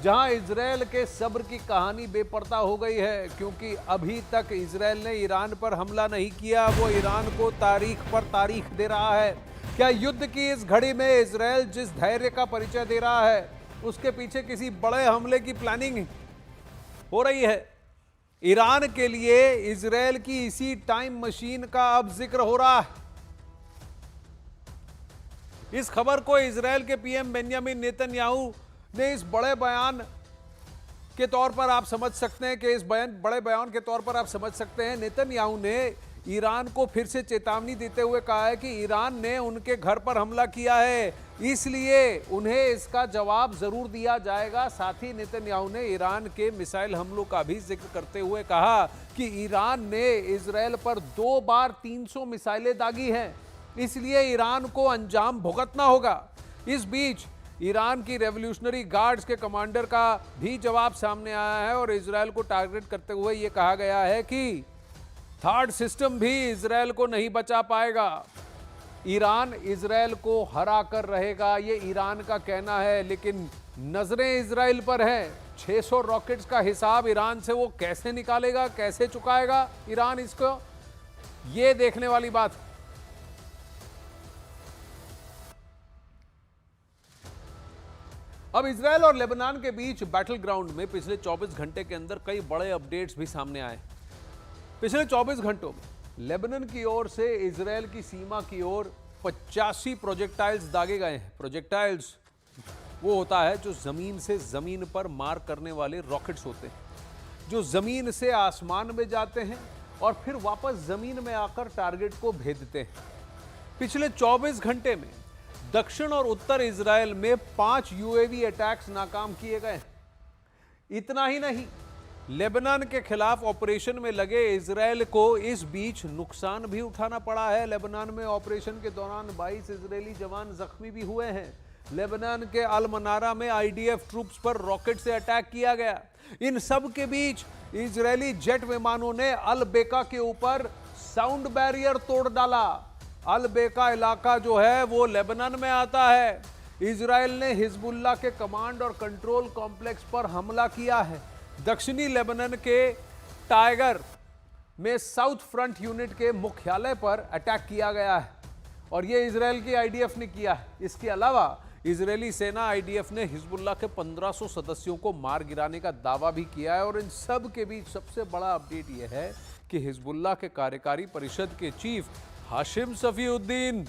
जहां इजरायल के सब्र की कहानी बेपर्दा हो गई है, क्योंकि अभी तक इजरायल ने ईरान पर हमला नहीं किया। वो ईरान को तारीख पर तारीख दे रहा है। क्या युद्ध की इस घड़ी में इजरायल जिस धैर्य का परिचय दे रहा है, उसके पीछे किसी बड़े हमले की प्लानिंग हो रही है? ईरान के लिए इजरायल की इसी टाइम मशीन का अब जिक्र हो रहा है। इस खबर को इजरायल के पीएम बेंजामिन नेतन्याहू ने इस बड़े बयान के तौर पर आप समझ सकते हैं कि बड़े बयान के तौर पर आप समझ सकते हैं। नेतन्याहू ने ईरान को फिर से चेतावनी देते हुए कहा है कि ईरान ने उनके घर पर हमला किया है, इसलिए उन्हें इसका जवाब जरूर दिया जाएगा। साथ ही नेतन्याहू ने ईरान के मिसाइल हमलों का भी जिक्र करते हुए कहा कि ईरान ने इजरायल पर 2 बार 300 मिसाइलें दागी हैं, इसलिए ईरान को अंजाम भुगतना होगा। इस बीच ईरान की रेवोल्यूशनरी गार्ड्स के कमांडर का भी जवाब सामने आया है और इजरायल को टारगेट करते हुए यह कहा गया है कि थर्ड सिस्टम भी इजरायल को नहीं बचा पाएगा। ईरान इजरायल को हरा कर रहेगा, ये ईरान का कहना है, लेकिन नजरें इजरायल पर हैं। 600 रॉकेट्स का हिसाब ईरान से वो कैसे निकालेगा, कैसे चुकाएगा ईरान इसको, ये देखने वाली बात। अब इजरायल और लेबनान के बीच बैटल ग्राउंड में पिछले 24 घंटे के अंदर कई बड़े अपडेट्स भी सामने आए। पिछले 24 घंटों में लेबनान की ओर से इजरायल की सीमा की ओर 85 प्रोजेक्टाइल्स दागे गए हैं। प्रोजेक्टाइल्स वो होता है जो जमीन से जमीन पर मार करने वाले रॉकेट्स होते हैं, जो जमीन से आसमान में जाते हैं और फिर वापस जमीन में आकर टारगेट को भेदते हैं। पिछले 24 घंटे में दक्षिण और उत्तर इजरायल में 5 यूएवी अटैक्स नाकाम किए गए। इतना ही नहीं, लेबनान के खिलाफ ऑपरेशन में लगे इजरायल को इस बीच नुकसान भी उठाना पड़ा है। लेबनान में ऑपरेशन के दौरान 22 इजरायली जवान जख्मी भी हुए हैं। लेबनान के अल मनारा में आईडीएफ ट्रूप्स पर रॉकेट से अटैक किया गया। इन सब के बीच इजरायली जेट विमानों ने अल बेका के ऊपर साउंड बैरियर तोड़ डाला। अल बेका इलाका जो है वो लेबनान में आता है। इजरायल ने हिजबुल्लाह के कमांड और कंट्रोल कॉम्प्लेक्स पर हमला किया है। दक्षिणी लेबनान के टाइगर में साउथ फ्रंट यूनिट के मुख्यालय पर अटैक किया गया है और यह इजरायल की आईडीएफ ने किया है। इसके अलावा इजरायली सेना आईडीएफ ने हिजबुल्लाह के 1500 सदस्यों को मार गिराने का दावा भी किया है। और इन सब के बीच सबसे बड़ा अपडेट यह है कि हिजबुल्लाह के कार्यकारी परिषद के चीफ हाशिम सफीउद्दीन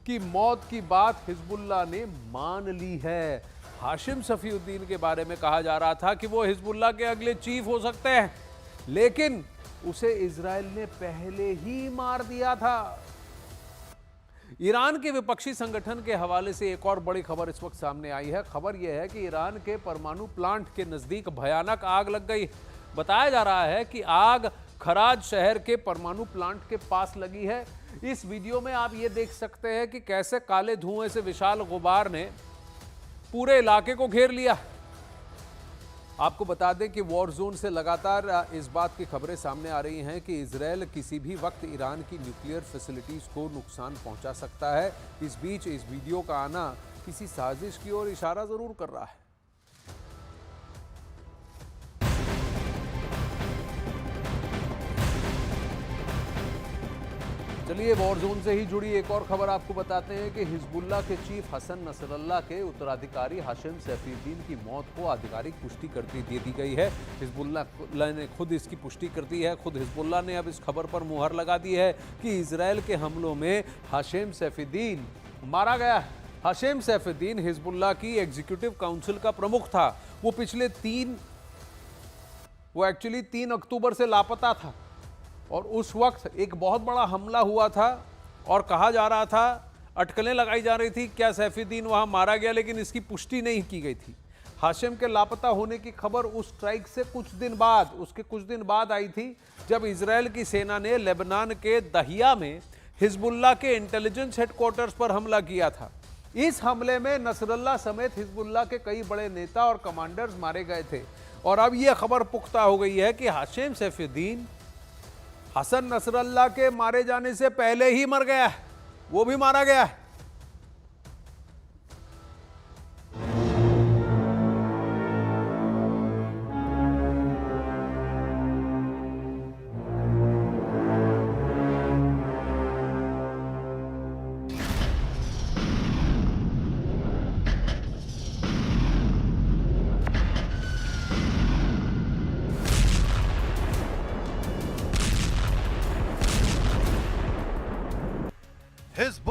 की मौत की बात हिजबुल्लाह ने मान ली है। हाशिम सफीउद्दीन के बारे में कहा जा रहा था कि वो हिजबुल्लाह के अगले चीफ हो सकते हैं, लेकिन उसे इजरायल ने पहले ही मार दिया था। ईरान के विपक्षी संगठन के हवाले से एक और बड़ी खबर इस वक्त सामने आई है। खबर यह है कि ईरान के परमाणु प्लांट के नजदीक भयानक आग लग गई। बताया जा रहा है कि आग खराज शहर के परमाणु प्लांट के पास लगी है। इस वीडियो में आप ये देख सकते हैं कि कैसे काले धुएं से विशाल गुबार ने पूरे इलाके को घेर लिया। आपको बता दें कि वॉर जोन से लगातार इस बात की खबरें सामने आ रही हैं कि इजरायल किसी भी वक्त ईरान की न्यूक्लियर फैसिलिटीज को नुकसान पहुंचा सकता है। इस बीच इस वीडियो का आना किसी साजिश की ओर इशारा जरूर कर रहा है। चलिए वॉर जोन से ही जुड़ी एक और खबर आपको बताते हैं कि हिजबुल्लाह के चीफ हसन नसरल्लाह के उत्तराधिकारी हाशिम सैफुद्दीन की मौत को आधिकारिक पुष्टि करके दे दी गई है। हिजबुल्लाह ने खुद इसकी पुष्टि कर दी है। खुद हिजबुल्लाह ने अब इस खबर पर मुहर लगा दी है कि इजरायल के हमलों में हाशिम सैफुद्दीन मारा गया है। हाशिम सैफुद्दीन हिजबुल्लाह की एग्जीक्यूटिव काउंसिल का प्रमुख था। वो एक्चुअली 3 अक्टूबर से लापता था और उस वक्त एक बहुत बड़ा हमला हुआ था और कहा जा रहा था, अटकलें लगाई जा रही थी क्या सैफुद्दीन वहां मारा गया, लेकिन इसकी पुष्टि नहीं की गई थी। हाशिम के लापता होने की खबर उस स्ट्राइक से कुछ दिन बाद आई थी, जब इजरायल की सेना ने लेबनान के दहिया में हिजबुल्लाह के इंटेलिजेंस हेडक्वार्टर्स पर हमला किया था। इस हमले में नसरल्लाह समेत हिजबुल्लाह के कई बड़े नेता और कमांडर्स मारे गए थे और अब यह खबर पुख्ता हो गई है कि हाशिम सैफुद्दीन हसन नसरल्लाह के मारे जाने से पहले ही मर गया है, वो भी मारा गया है।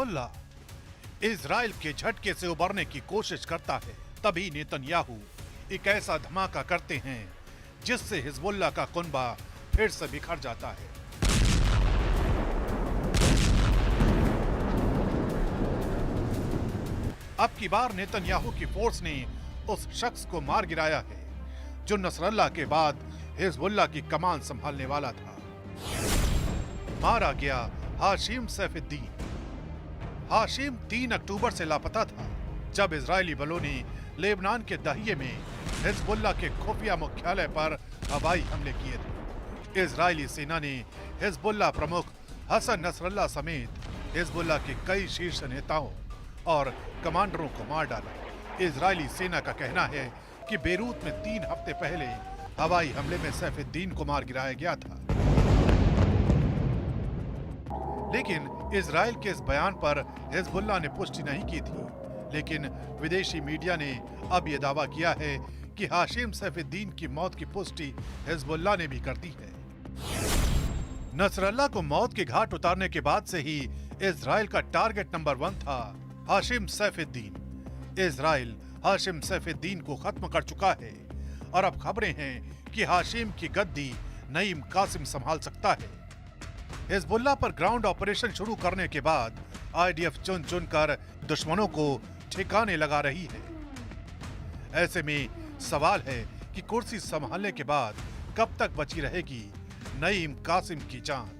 हिजबुल्ला इजराइल के झटके से उबरने की कोशिश करता है, तभी नेतन्याहू एक ऐसा धमाका करते हैं जिससे हिजबुल्ला का कुनबा फिर से बिखर जाता है। अब की बार नेतन्याहू की फोर्स ने उस शख्स को मार गिराया है जो नसरल्ला के बाद हिजबुल्ला की कमान संभालने वाला था। मारा गया हाशिम सैफुद्दीन। हाशिम 3 अक्टूबर से लापता था, जब इजरायली बलों ने लेबनान के दहिये में हिजबुल्ला के खुफिया मुख्यालय पर हवाई हमले किए थे। इजरायली सेना ने हिजबुल्ला प्रमुख हसन नसरल्ला समेत हिजबुल्ला के कई शीर्ष नेताओं और कमांडरों को मार डाला। इजरायली सेना का कहना है कि बेरूत में 3 हफ्ते पहले हवाई हमले में सैफुद्दीन को मार गिराया गया था। लेकिन इजराइल के इस बयान पर हिजबुल्ला ने पुष्टि नहीं की थी, लेकिन विदेशी मीडिया ने अब यह दावा किया है कि हाशिम सैफुद्दीन की मौत की पुष्टि हिजबुल्ला ने भी कर दी है। नसरल्ला को मौत के घाट उतारने के बाद से ही इजराइल का टारगेट नंबर 1 था हाशिम सैफुद्दीन। इजराइल हाशिम सैफुद्दीन को खत्म कर चुका है और अब खबरें हैं कि हाशिम की गद्दी नईम कासिम संभाल सकता है। हिजबुल्ला पर ग्राउंड ऑपरेशन शुरू करने के बाद आईडीएफ चुन चुनकर दुश्मनों को ठिकाने लगा रही है। ऐसे में सवाल है कि कुर्सी संभालने के बाद कब तक बची रहेगी नईम कासिम की जान।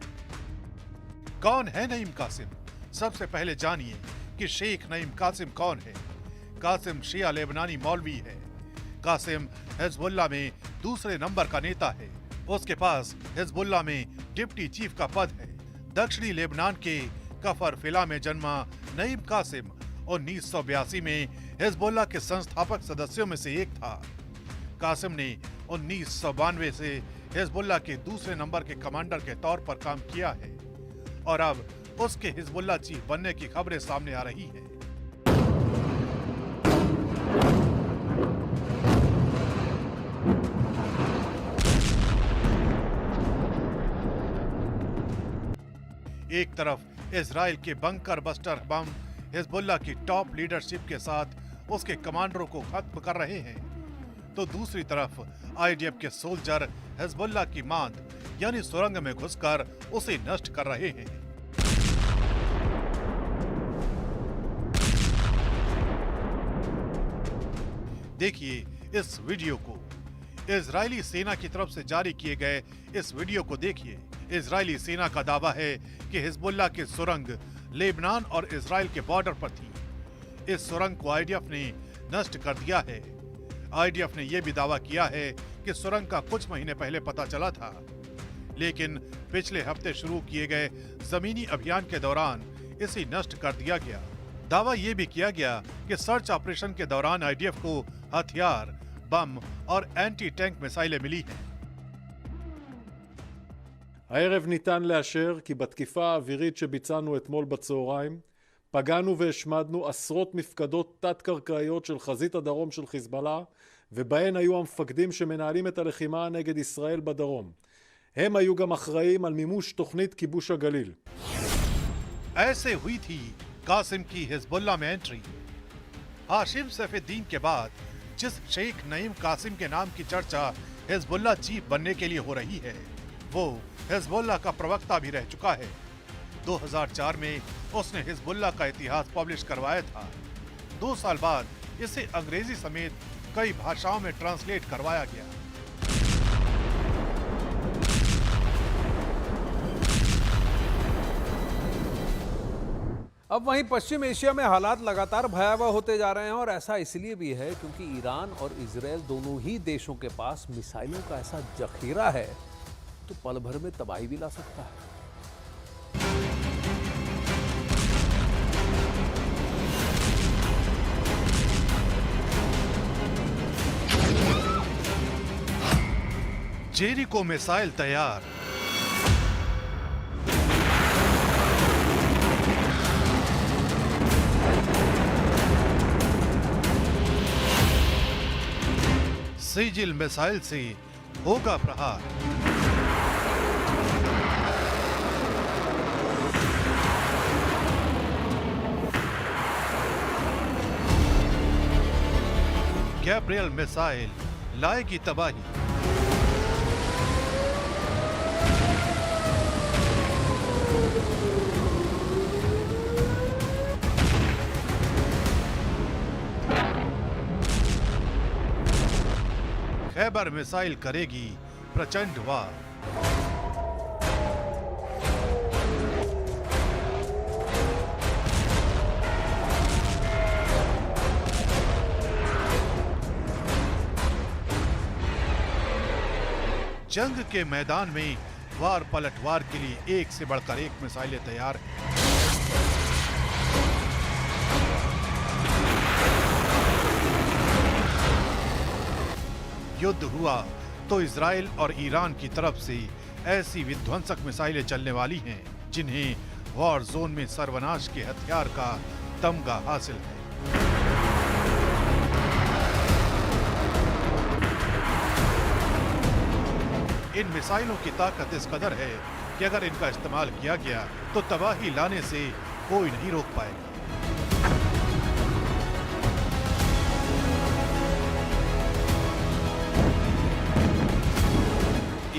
कौन है नईम कासिम? सबसे पहले जानिए कि शेख नईम कासिम कौन है। कासिम शिया लेबनानी मौलवी है। कासिम हिजबुल्ला में दूसरे नंबर का नेता है। उसके पास हिजबुल्ला में डिप्टी चीफ का पद है। दक्षिणी लेबनान के कफर फिला में जन्मा नईम कासिम 1982 में हिजबुल्ला के संस्थापक सदस्यों में से एक था। कासिम ने 1992 से हिजबुल्ला के दूसरे नंबर के कमांडर के तौर पर काम किया है और अब उसके हिजबुल्ला चीफ बनने की खबरें सामने आ रही हैं। एक तरफ इजराइल के बंकर बस्टर बम हिजबुल्ला की टॉप लीडरशिप के साथ उसके कमांडरों को खत्म कर रहे हैं, तो दूसरी तरफ आईडीएफ के सोल्जर हिजबुल्ला की मांद यानी सुरंग में घुसकर उसे नष्ट कर रहे हैं। देखिए इस वीडियो को। इजरायली सेना की तरफ से जारी किए गए इस वीडियो को देखिए। इजरायली सेना का दावा है कि हिजबुल्ला की सुरंग लेबनान और इजराइल के बॉर्डर पर थी। इस सुरंग को आईडीएफ ने नष्ट कर दिया है। आईडीएफ ने यह भी दावा किया है कि सुरंग का कुछ महीने पहले पता चला था, लेकिन पिछले हफ्ते शुरू किए गए जमीनी अभियान के दौरान इसे नष्ट कर दिया गया। दावा यह भी किया गया कि सर्च ऑपरेशन के दौरान आईडीएफ को हथियार, बम और एंटी टैंक मिसाइलें मिली हैं। הערב ניתן לאשר כי בתקיפה האווירית שביצענו אתמול בצהריים פגענו והשמדנו עשרות מפקדות תת-קרקעיות של חזית הדרום של חיזבאללה, ובהן היו המפקדים שמנהלים את הלחימה נגד ישראל בדרום. הם היו גם אחראים על מימוש תוכנית כיבוש הגליל. ऐसे हुई थी कासिम की हिजबुल्ला में एंट्री। हाशिम सैफुद्दीन के बाद जिस शेख नईम कासिम के नाम की चर्चा हिजबुल्ला चीफ बनने के लिए हो रही है, वो हिजबुल्ला का प्रवक्ता भी रह चुका है। 2004 में उसने हिजबुल्ला का इतिहास पब्लिश करवाया था। 2 साल बाद इसे अंग्रेजी समेत कई भाषाओं में ट्रांसलेट करवाया गया। अब वहीं पश्चिम एशिया में हालात लगातार भयावह होते जा रहे हैं और ऐसा इसलिए भी है क्योंकि ईरान और इजराइल दोनों ही देशों के पास मिसाइलों का ऐसा जखीरा है तो पल भर में तबाही भी ला सकता है। जेरिको मिसाइल तैयार। सीजिल मिसाइल से होगा प्रहार। गैब्रियल मिसाइल लाएगी तबाही। खैबर मिसाइल करेगी प्रचंड वार। जंग के मैदान में वार पलटवार के लिए एक से बढ़कर एक मिसाइलें तैयार हैं। युद्ध हुआ तो इजराइल और ईरान की तरफ से ऐसी विध्वंसक मिसाइलें चलने वाली हैं जिन्हें वॉर जोन में सर्वनाश के हथियार का तमगा हासिल है। इन मिसाइलों की ताकत इस कदर है कि अगर इनका इस्तेमाल किया गया तो तबाही लाने से कोई नहीं रोक पाएगा।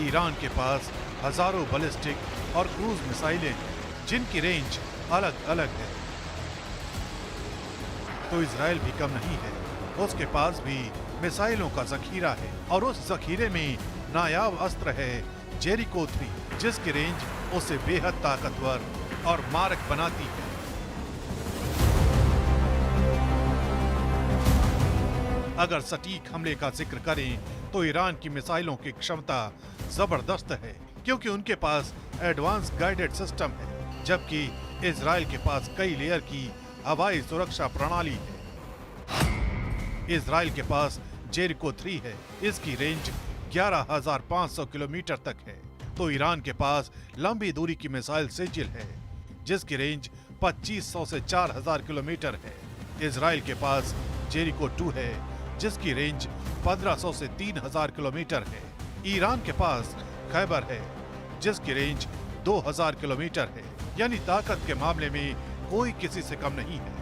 ईरान के पास हजारों बैलिस्टिक और क्रूज मिसाइलें हैं जिनकी रेंज अलग अलग है, तो इजराइल भी कम नहीं है। उसके पास भी मिसाइलों का जखीरा है और उस जखीरे में नायाब अस्त्र है जेरिको 3, जिसकी रेंज उसे बेहद ताकतवर और मारक बनाती है। अगर सटीक हमले का जिक्र करें तो ईरान की मिसाइलों की क्षमता जबरदस्त है क्योंकि उनके पास एडवांस गाइडेड सिस्टम है, जबकि इजराइल के पास कई लेयर की हवाई सुरक्षा प्रणाली है। इजराइल के पास जेरिको 3 है, इसकी रेंज 11,500 किलोमीटर तक है, तो ईरान के पास लंबी दूरी की मिसाइल सिजिल है जिसकी रेंज 2500 से 4000 किलोमीटर है। इजराइल के पास जेरिको 2 है जिसकी रेंज 1500 से 3000 किलोमीटर है। ईरान के पास खैबर है जिसकी रेंज 2000 किलोमीटर है, यानी ताकत के मामले में कोई किसी से कम नहीं है।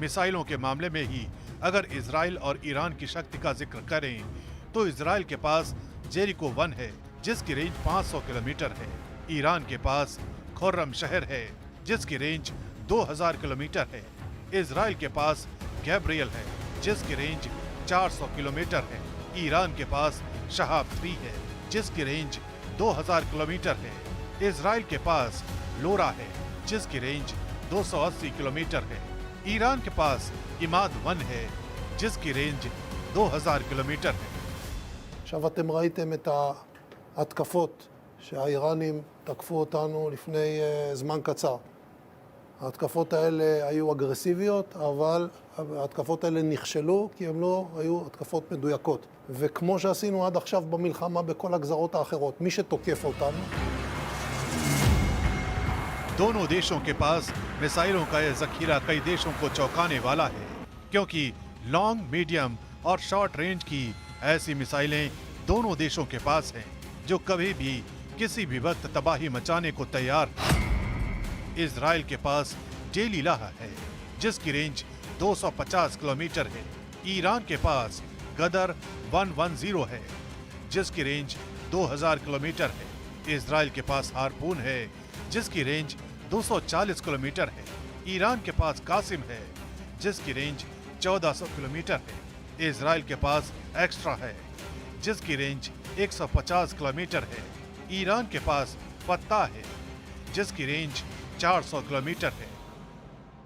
मिसाइलों के मामले में ही अगर इजराइल और ईरान की शक्ति का जिक्र करें तो इजराइल के पास जेरिको 1 है जिसकी रेंज 500 किलोमीटर है। ईरान के पास खुर्रम शहर है जिसकी रेंज 2000 किलोमीटर है। इजराइल के पास गैब्रियल है जिसकी रेंज 400 किलोमीटर है। ईरान के पास शहाब 3 है जिसकी रेंज 2000 किलोमीटर है। इजराइल के पास लोरा है जिसकी रेंज 280 किलोमीटर है। ईरान के पास इमाद 1 है जिसकी रेंज 2000 किलोमीटर है। עכשיו אתם ראיתם את ההתקפות שהאיראנים תקפו אותנו לפני זמן קצר. ההתקפות האלה היו אגרסיביות, אבל ההתקפות האלה נכשלו כי הן לא היו התקפות מדויקות. וכמו שעשינו עד עכשיו במלחמה בכל הגזרות האחרות, מי שתוקף אותנו... दोनों देशों के पास मिसाइलों का यह जखीरा कई देशों को चौंकाने वाला है, क्योंकि लॉन्ग, मीडियम और शॉर्ट रेंज की ऐसी मिसाइलें दोनों देशों के पास हैं जो कभी भी किसी भी वक्त तबाही मचाने को तैयार हैं। इजराइल के पास डेलीलाह है जिसकी रेंज 250 किलोमीटर है। ईरान के पास गदर 110 है जिसकी रेंज 2000 किलोमीटर है। इजराइल के पास हारपून है जिसकी रेंज 240 किलोमीटर है। ईरान के पास कासिम है जिसकी रेंज 1400 किलोमीटर है। इजराइल के पास एक्स्ट्रा है जिसकी रेंज 150 किलोमीटर है। ईरान के पास फत्ता है जिसकी रेंज 400 किलोमीटर है।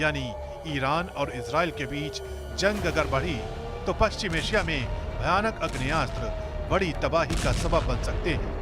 यानी ईरान और इजराइल के बीच जंग अगर बढ़ी तो पश्चिम एशिया में भयानक अग्नेयास्त्र बड़ी तबाही का सबब बन सकते हैं।